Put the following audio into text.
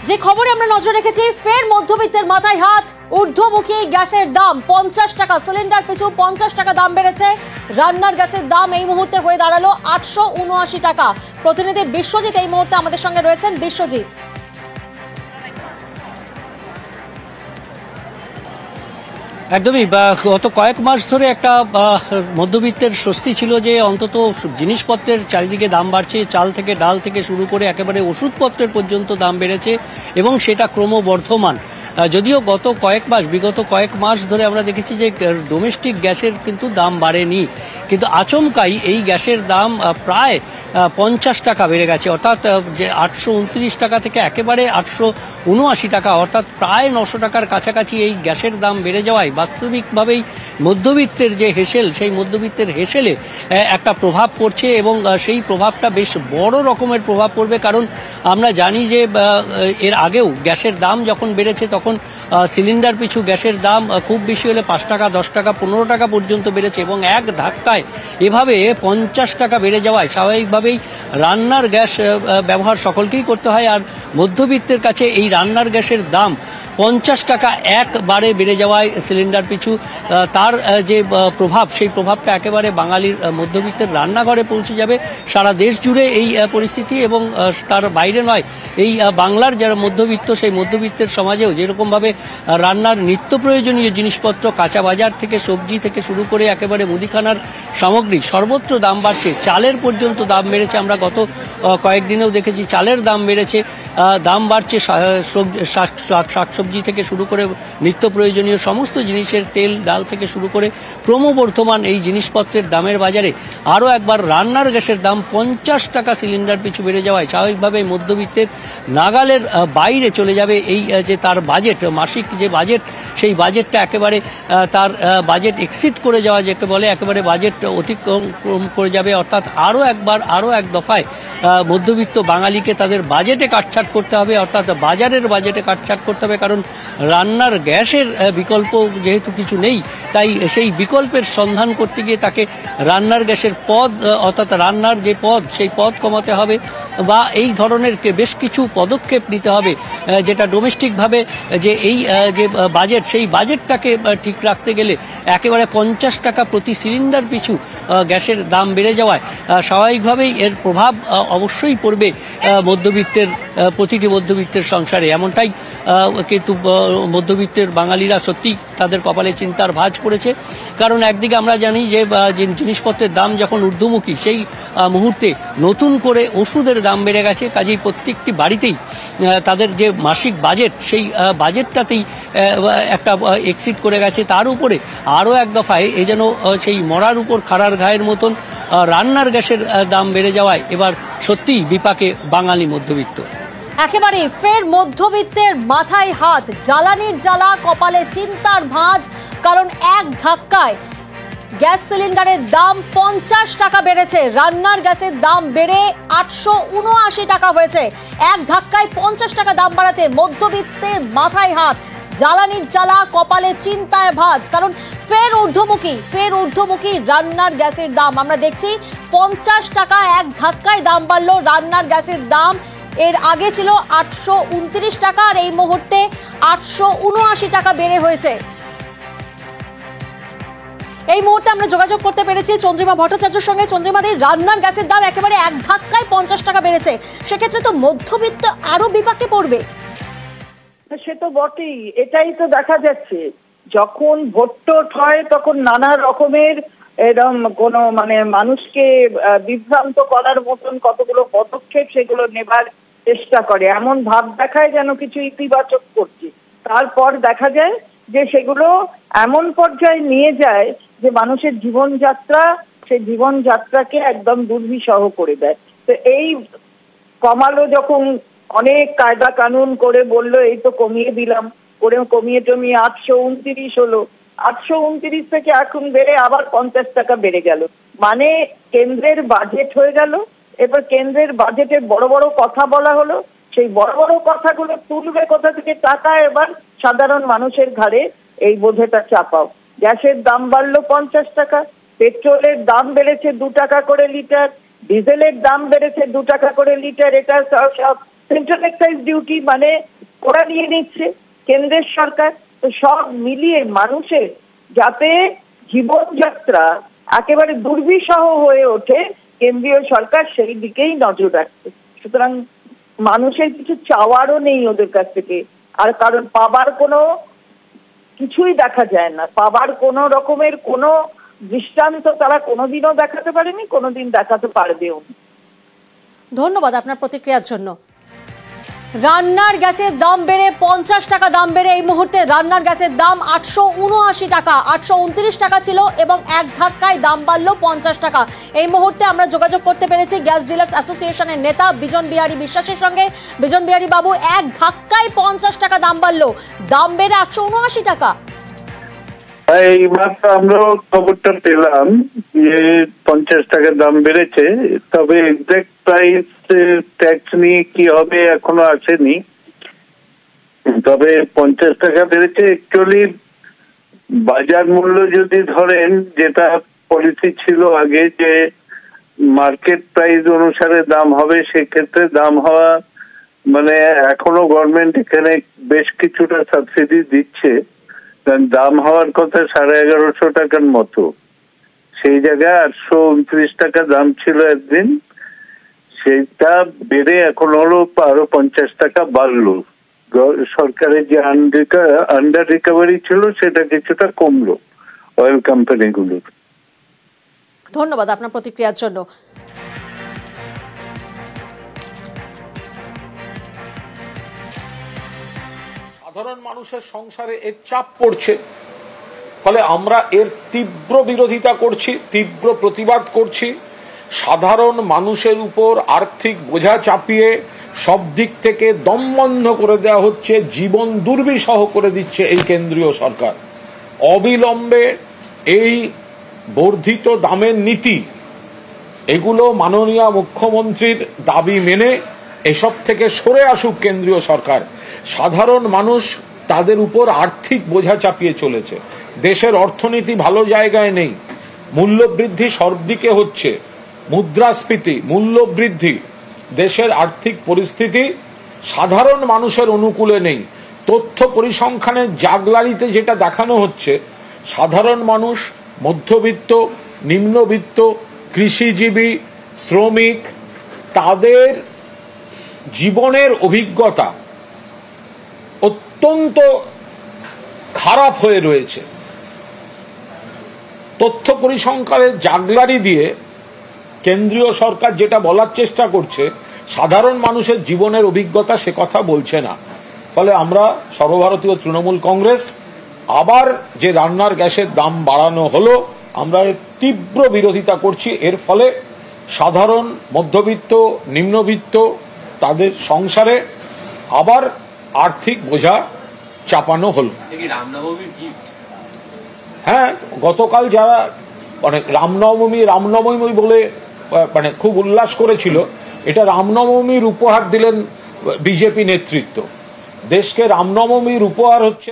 যে খবরে আমরা নজর রেখেছি, ফের মধ্যবিত্তের মাথায় হাত, ঊর্ধ্বমুখী গ্যাসের দাম 50 টাকা, সিলিন্ডার পিছু 50 টাকা দাম বেড়েছে। রান্নার গ্যাসের দাম এই মুহূর্তে হয়ে দাঁড়ালো 879 টাকা। প্রতিনিধি বিশ্বজিৎ এই মুহূর্তে আমাদের সঙ্গে রয়েছেন। বিশ্বজিৎ, একদমই গত কয়েক মাস ধরে একটা মধ্যবিত্তের স্বস্তি ছিল যে অন্তত জিনিসপত্রের চারিদিকে দাম বাড়ছে, চাল থেকে ডাল থেকে শুরু করে একেবারে ওষুধপত্রের পর্যন্ত দাম বেড়েছে এবং সেটা ক্রমবর্ধমান। যদিও বিগত কয়েক মাস ধরে আমরা দেখেছি যে ডোমেস্টিক গ্যাসের কিন্তু দাম বাড়েনি, কিন্তু আচমকাই এই গ্যাসের দাম প্রায় 50 টাকা বেড়ে গেছে, অর্থাৎ যে 829 টাকা থেকে একেবারে 879 টাকা, অর্থাৎ প্রায় 900 টাকার কাছাকাছি এই গ্যাসের দাম বেড়ে যাওয়ায় বাস্তবিকভাবেই মধ্যবিত্তের যে হেসেল, সেই মধ্যবিত্তের হেসেলে একটা প্রভাব পড়ছে এবং সেই প্রভাবটা বেশ বড় রকমের প্রভাব পড়বে। কারণ আমরা জানি যে এর আগেও গ্যাসের দাম যখন বেড়েছে তখন সিলিন্ডার পিছু গ্যাসের দাম খুব বেশি হলে 5 টাকা, 10 টাকা, 15 টাকা পর্যন্ত বেড়েছে এবং এক ধাক্কায় এভাবে 50 টাকা বেড়ে যাওয়ায় স্বাভাবিকভাবেই রান্নার গ্যাস ব্যবহার সকলকেই করতে হয়, আর মধ্যবিত্তের কাছে এই রান্নার গ্যাসের দাম 50 টাকা একবারে বেড়ে যাওয়ায় সিলিন্ডার পিছু তার যে প্রভাব, সেই প্রভাবটা একেবারে বাঙালির মধ্যবিত্তের রান্নাঘরে পৌঁছে যাবে। সারা দেশ জুড়ে এই পরিস্থিতি এবং তার বাইরে নয়, এই বাংলার যারা মধ্যবিত্ত, সেই মধ্যবিত্তের সমাজেও যেরকমভাবে রান্নার নিত্য প্রয়োজনীয় জিনিসপত্র, কাঁচা বাজার থেকে সবজি থেকে শুরু করে একেবারে মুদিখানার সামগ্রী সর্বত্র দাম বাড়ছে, চালের পর্যন্ত দাম বেড়েছে। আমরা গত কয়েকদিনেও দেখেছি চালের দাম বেড়েছে, দাম বাড়ছে শাকসবজি থেকে শুরু করে নিত্য প্রয়োজনীয় সমস্ত জিনিসের, তেল ডাল থেকে শুরু করে ক্রমবর্ধমান এই জিনিসপত্রের দামের বাজারে আরও একবার রান্নার গ্যাসের দাম 50 টাকা সিলিন্ডার পিছু বেড়ে যাওয়ায় স্বাভাবিকভাবে মধ্যবিত্তের নাগালের বাইরে চলে যাবে এই যে তার বাজেট, মাসিক যে বাজেট, সেই বাজেটটা একেবারে তার বাজেট এক্সিড করে যাওয়া যাকে বলে, একেবারে বাজেট অতিক্রম করে যাবে। অর্থাৎ আরও এক দফায় মধ্যবিত্ত বাঙালিকে তাদের বাজেটে কাটছাট করতে হবে, অর্থাৎ বাজারের বাজেটে কাটছাট করতে হবে। কারণ রান্নার গ্যাসের বিকল্প যেহেতু কিছু নেই, তাই সেই বিকল্পের সন্ধান করতে গিয়ে তাকে রান্নার গ্যাসের পদ, অর্থাৎ রান্নার যে পদ, সেই পদ কমাতে হবে বা এই ধরনের বেশ কিছু পদক্ষেপ নিতে হবে, যেটা ডোমেস্টিকভাবে যে এই যে বাজেট, সেই বাজেটটাকে ঠিক রাখতে গেলে একেবারে 50 টাকা প্রতি সিলিন্ডার পিছু গ্যাসের দাম বেড়ে যাওয়ায় স্বাভাবিকভাবেই এর প্রভাব অবশ্যই পড়বে মধ্যবিত্তের, প্রতিটি মধ্যবিত্তের সংসারে। এমনটাই কিন্তু মধ্যবিত্তের বাঙালিরা সত্যি তাদের কপালে চিন্তার ভাঁজ পড়েছে। কারণ একদিকে আমরা জানি যে জিনিসপত্রের দাম যখন ঊর্ধ্বমুখী, সেই মুহূর্তে নতুন করে ওষুধের দাম বেড়ে গেছে, কাজেই প্রত্যেকটি বাড়িতেই তাদের যে মাসিক বাজেট, সেই বাজেটটাতেই একটা এক্সিড করে গেছে। তার উপরে আরও এক দফায় এ যেন সেই মরার উপর খাড়ার ঘায়ের মতন রান্নার গ্যাসের দাম বেড়ে যাওয়ায় এবার সত্যিই বিপাকে বাঙালি মধ্যবিত্ত। একেবারে ফের মধ্যবিত্তের মাথায় হাত, জ্বালানির জ্বালা, কপালে চিন্তার ভাঁজ। কারণ এক ধাক্কায় গ্যাস সিলিন্ডারের দাম 50 টাকা বেড়েছে, রান্নার গ্যাসের দাম বেড়ে 879 টাকা হয়েছে। এক ধাক্কায় 50 টাকা দাম বাড়াতে মধ্যবিত্তের মাথায় হাত, জ্বালানির জ্বালা, কপালে চিন্তায় ভাঁজ। কারণ ফের ঊর্ধ্বমুখী রান্নার গ্যাসের দাম। আমরা দেখছি 50 টাকা এক ধাক্কায় দাম বাড়লো রান্নার গ্যাসের দাম। এর আগে ছিল 829 টাকা, আর এই মুহূর্তে 879 টাকা বেড়ে হয়েছে। এই মুহূর্তে আমরা যোগাযোগ করতে পেরেছি চন্দ্রিমা ভট্টাচার্যের সঙ্গে। চন্দ্রিমাদি, রান্নার গ্যাসের দাম একেবারে এক ধাক্কায় 50 টাকা বেড়েছে, সেক্ষেত্রে তো মধ্যবিত্ত আরো বিপাকে পড়বে। সে তো বটেই, এটাই তো দেখা যাচ্ছে। যখন ভোট হয় তখন নানা রকমের এরকম কোনো মানুষকে বিভ্রান্ত করার মতন কতগুলো পদক্ষেপ সেগুলো নেবার চেষ্টা করে, এমন ভাব দেখায় যেন কিছু ইতিবাচক করছে। তারপর দেখা যায় যে সেগুলো এমন পর্যায়ে নিয়ে যায় যে মানুষের জীবনযাত্রা, সেই জীবনযাত্রাকে একদম দুর্বিষহ করে দেয়। তো এই কমালো যখন, অনেক কায়দা কানুন করে বললো এই তো কমিয়ে দিলাম, কমিয়ে 829 হলো, 829 থেকে এখন বেড়ে আবার 50 টাকা বেড়ে গেল। মানে কেন্দ্রের বাজেট হয়ে গেল। এবার কেন্দ্রের বাজেটে বড় বড় কথা বলা হলো, সেই বড় বড় কথাগুলো তুলবে কোথা থেকে টাকা, এবার সাধারণ মানুষের ঘাড়ে এই বোঝাটা চাপাও। গ্যাসের দাম বাড়লো 50 টাকা, পেট্রোলের দাম বেড়েছে 2 টাকা করে লিটার, ডিজেলের দাম বেড়েছে 2 টাকা করে লিটার। এটা সব সেন্ট্রাল এক্সাইজ ডিউটি, মানে ওরা নিয়ে নিচ্ছে, কেন্দ্রের সরকার। তো সব মিলিয়ে মানুষের যাতে জীবনযাত্রা একেবারে দুর্বিষহ হয়ে ওঠে, কেন্দ্রীয় সরকার সেই দিকেই নজর রাখছে। সুতরাং মানুষের কিছু চাওয়ারও নেই ওদের কাছ থেকে, আর কারণ পাবার কোনো কিছুই দেখা যায় না, পাবার কোনো রকমের কোনো দৃষ্টান্ত তারা কোনোদিনও দেখাতে পারেনি, কোনোদিন দেখাতে পারবেও না। ধন্যবাদ আপনার প্রতিক্রিয়ার জন্য। রান্নার গ্যাসের দাম বেড়ে 50 টাকা দাম বেড়ে এই মুহূর্তে রান্নার গ্যাসের দাম 879 টাকা, 829 টাকা ছিল এবং এক ধাক্কায় দাম বাড়লো 50 টাকা। এই মুহূর্তে আমরা যোগাযোগ করতে পেরেছি গ্যাস ডিলার্স অ্যাসোসিয়েশনের নেতা বিজন বিহারী বিশ্বাসের সঙ্গে। বিজন বিহারী বাবু, এক ধাক্কায় 50 টাকা দাম বাড়লো, দাম বেড়ে 879 টাকা। এই মাত্র আমরা খবরটা পেলাম যে 50 টাকা দাম বেড়েছে, তবে এক্সাক্ট প্রাইস ট্যাক্স নিয়ে কি হবে এখনো আসেনি, তবে 50 টাকা বেড়েছে। অ্যাকচুয়ালি বাজার মূল্য যদি ধরেন, যেটা পলিসি ছিল আগে যে মার্কেট প্রাইস অনুসারে দাম হবে, সেক্ষেত্রে দাম হওয়া মানে এখনো গভর্নমেন্ট এখানে বেশ কিছুটা সাবসিডি দিচ্ছে, দাম হওয়ার কথা 1150 টাকার মতো, সেই জায়গায় 829 টাকা দাম ছিল একদিন, সেটা বেড়ে এখন হলো আরো 50 টাকা বাড়লো। সরকারের যে আন্ডার রিকভারি ছিল সেটা কিছুটা কমলো অয়েল কোম্পানিগুলোর। ধন্যবাদ আপনার প্রতিক্রিয়ার জন্য। সাধারণ মানুষের সংসারে এর চাপ পড়ছে, ফলে আমরা এর তীব্র বিরোধিতা করছি, তীব্র প্রতিবাদ করছি। সাধারণ মানুষের উপর আর্থিক বোঝা চাপিয়ে সব দিক থেকে দমবন্ধ করে দেওয়া হচ্ছে, জীবন দুর্বিষহ করে দিচ্ছে এই কেন্দ্রীয় সরকার। অবিলম্বে এই বর্ধিত দামের নীতি, এগুলো মাননীয় মুখ্যমন্ত্রীর দাবি মেনে এসব থেকে সরে আসুক কেন্দ্রীয় সরকার। সাধারণ মানুষ তাদের উপর আর্থিক বোঝা চাপিয়ে চলেছে, দেশের অর্থনীতি ভালো জায়গায় নেই, মূল্যবৃদ্ধি সবদিকে হচ্ছে, মুদ্রাস্ফীতি, মূল্যবৃদ্ধি, দেশের আর্থিক পরিস্থিতি সাধারণ মানুষের অনুকূলে নেই। তথ্য পরিসংখ্যানের জাগলারিতে যেটা দেখানো হচ্ছে, সাধারণ মানুষ, মধ্যবিত্ত, নিম্নবিত্ত, কৃষিজীবী, শ্রমিক, তাদের জীবনের অভিজ্ঞতা অত্যন্ত খারাপ হয়ে রয়েছে। তথ্য পরিসংখ্যানের জাগলারি দিয়ে কেন্দ্রীয় সরকার যেটা বলার চেষ্টা করছে, সাধারণ মানুষের জীবনের অভিজ্ঞতা সে কথা বলছে না। ফলে আমরা সর্বভারতীয় তৃণমূল কংগ্রেস আবার যে রান্নার গ্যাসের দাম বাড়ানো হলো, আমরা এর তীব্র বিরোধিতা করছি। এর ফলে সাধারণ, মধ্যবিত্ত, নিম্নবিত্ত তাদের সংসারে আবার আর্থিক বোঝা চাপানো হলো। হ্যাঁ, গতকাল যারা মানে রামনবমী বলে মানে খুব উল্লাস করেছিল, এটা রামনবমীর উপহার দিলেন বিজেপি নেতৃত্ব। দেশকে রামনবমীর উপহার হচ্ছে